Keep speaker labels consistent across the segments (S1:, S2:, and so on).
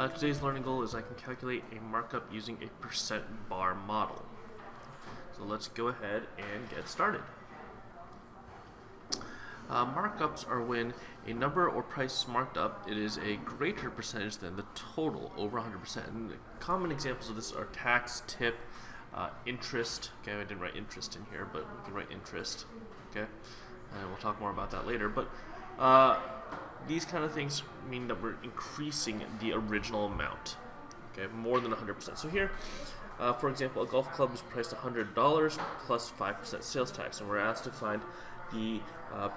S1: Today's learning goal is I can calculate a markup using a percent bar model. So let's go ahead and get started. Markups are when a number or price is marked up, it is a greater percentage than the total, over 100%. And common examples of this are tax, tip, interest. Okay, I didn't write interest in here, but we can write interest. Okay, and we'll talk more about that later. But these kind of things mean that we're increasing the original amount. Okay, more than 100%. So here, for example, a golf club is priced $100 plus 5% sales tax, and we're asked to find the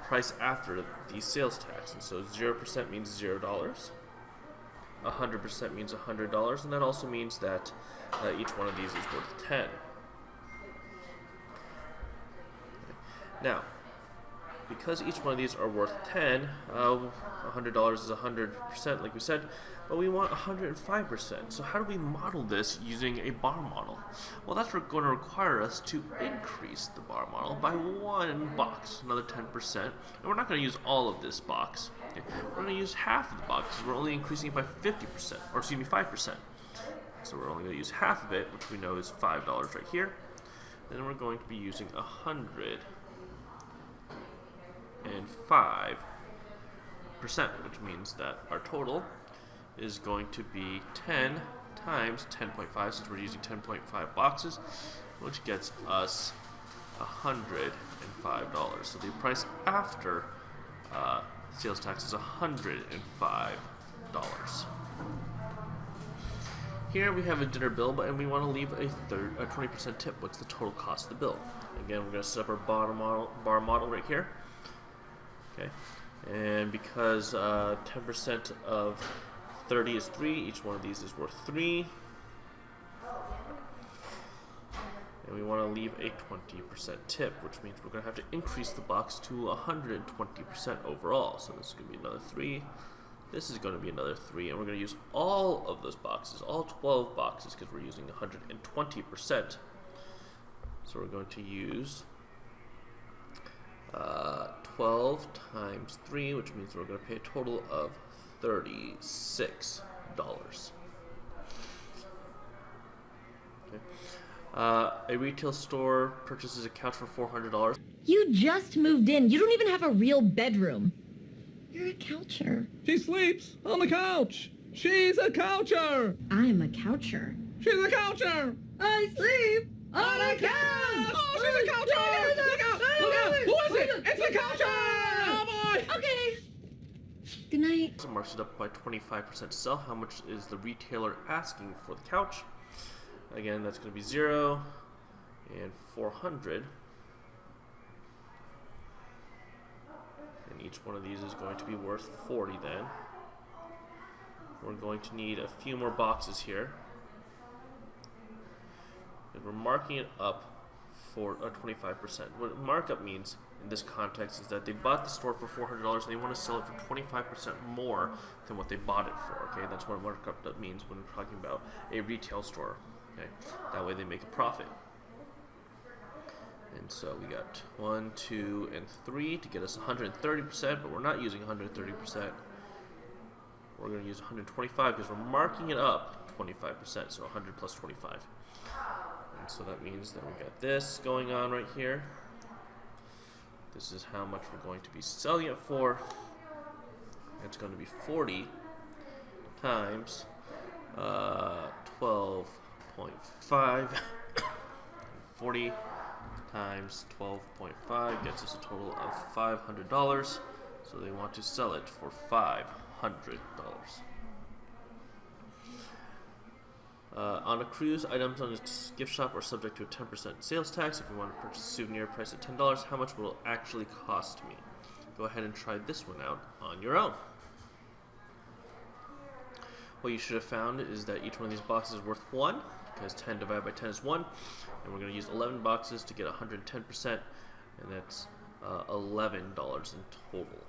S1: price after the sales tax. And so 0% means $0, 100% means $100, and that also means that each one of these is worth 10. Now, because each one of these are worth 10, $100 is 100%, like we said, but we want 105%. So how do we model this using a bar model? Well, that's going to require us to increase the bar model by one box, another 10%. And we're not going to use all of this box. Okay? We're going to use half of the box because we're only increasing it by 50%, or excuse me, 5%. So we're only going to use half of it, which we know is $5 right here. Then we're going to be using 105%, which means that our total is going to be 10 times 10.5, since we're using 10.5 boxes, which gets us $105. So the price after sales tax is $105. Here we have a dinner bill, and we want to leave a 20% tip. What's the total cost of the bill? Again, we're going to set up our bar model right here. Okay, and because 10% of 30 is 3, each one of these is worth 3. And we want to leave a 20% tip, which means we're going to have to increase the box to 120% overall. So this is going to be another 3. This is going to be another 3, and we're going to use all of those boxes, all 12 boxes, because we're using 120%. So we're going to use 12 times 3, which means we're going to pay a total of $36. Okay. A retail store purchases a couch for $400.
S2: You just moved in. You don't even have a real bedroom. You're a coucher.
S3: She sleeps on the couch. She's a coucher.
S2: I'm a coucher.
S3: She's a coucher.
S2: I sleep on a couch.
S3: Oh, she's a coucher. Look out. Look out. Who is it? It's the coucher. Oh, boy.
S2: Okay. Good night.
S1: So marks it up by 25% to sell. How much is the retailer asking for the couch? Again, that's going to be 0 and 400. And each one of these is going to be worth 40 then. We're going to need a few more boxes here. And we're marking it up for 25%. What markup means in this context is that they bought the store for $400 and they want to sell it for 25% more than what they bought it for. Okay, that's what markup means when we're talking about a retail store. Okay, that way they make a profit. And so we got 1, 2, and 3 to get us 130%, but we're not using 130%. We're going to use 125 because we're marking it up 25%, so 100 plus 25. And so that means that we got this going on right here. This is how much we're going to be selling it for. It's going to be 40 times 12.5. 40 times 12.5 gets us a total of $500. So they want to sell it for $500. On a cruise, items on a gift shop are subject to a 10% sales tax. If you want to purchase a souvenir priced at $10, how much will it actually cost me? Go ahead and try this one out on your own. What you should have found is that each one of these boxes is worth 1, because 10 divided by 10 is 1. And we're going to use 11 boxes to get 110%, and that's $11 in total.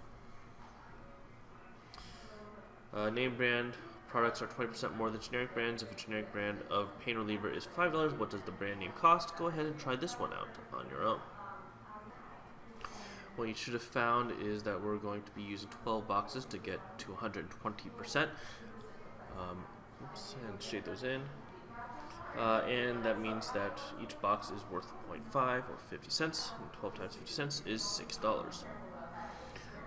S1: Name brand products are 20% more than generic brands. If a generic brand of pain reliever is $5, what does the brand name cost? Go ahead and try this one out on your own. What you should have found is that we're going to be using 12 boxes to get to 120%. Oops, and shade those in. And that means that each box is worth 0.5 or 50 cents, and 12 times 50 cents is $6.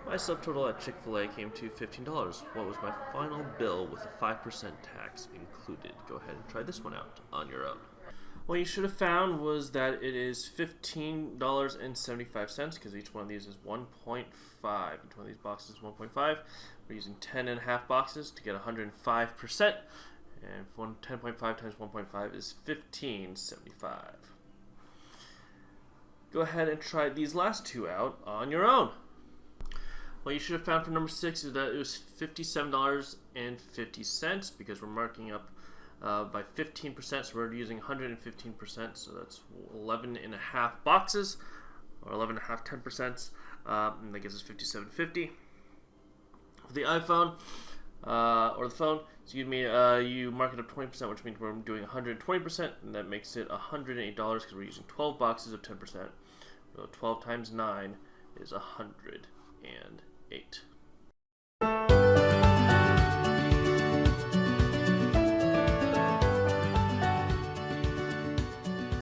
S1: My subtotal at Chick-fil-A came to $15. What was my final bill with a 5% tax included? Go ahead and try this one out on your own. What you should have found was that it is $15.75 because each one of these is 1.5. Each one of these boxes is 1.5. We're using 10.5 boxes to get 105%. And 10.5 times 1.5 is 15.75. Go ahead and try these last two out on your own. What you should have found for number 6 is that it was $57.50 because we're marking up by 15%, so we're using 115%, so that's 11.5 boxes, or 11.5 10%, and that gives us $57.50. For the iPhone, or the phone, excuse me, you mark it up 20%, which means we're doing 120%, and that makes it $108 because we're using 12 boxes of 10%. So 12 times 9 is 108.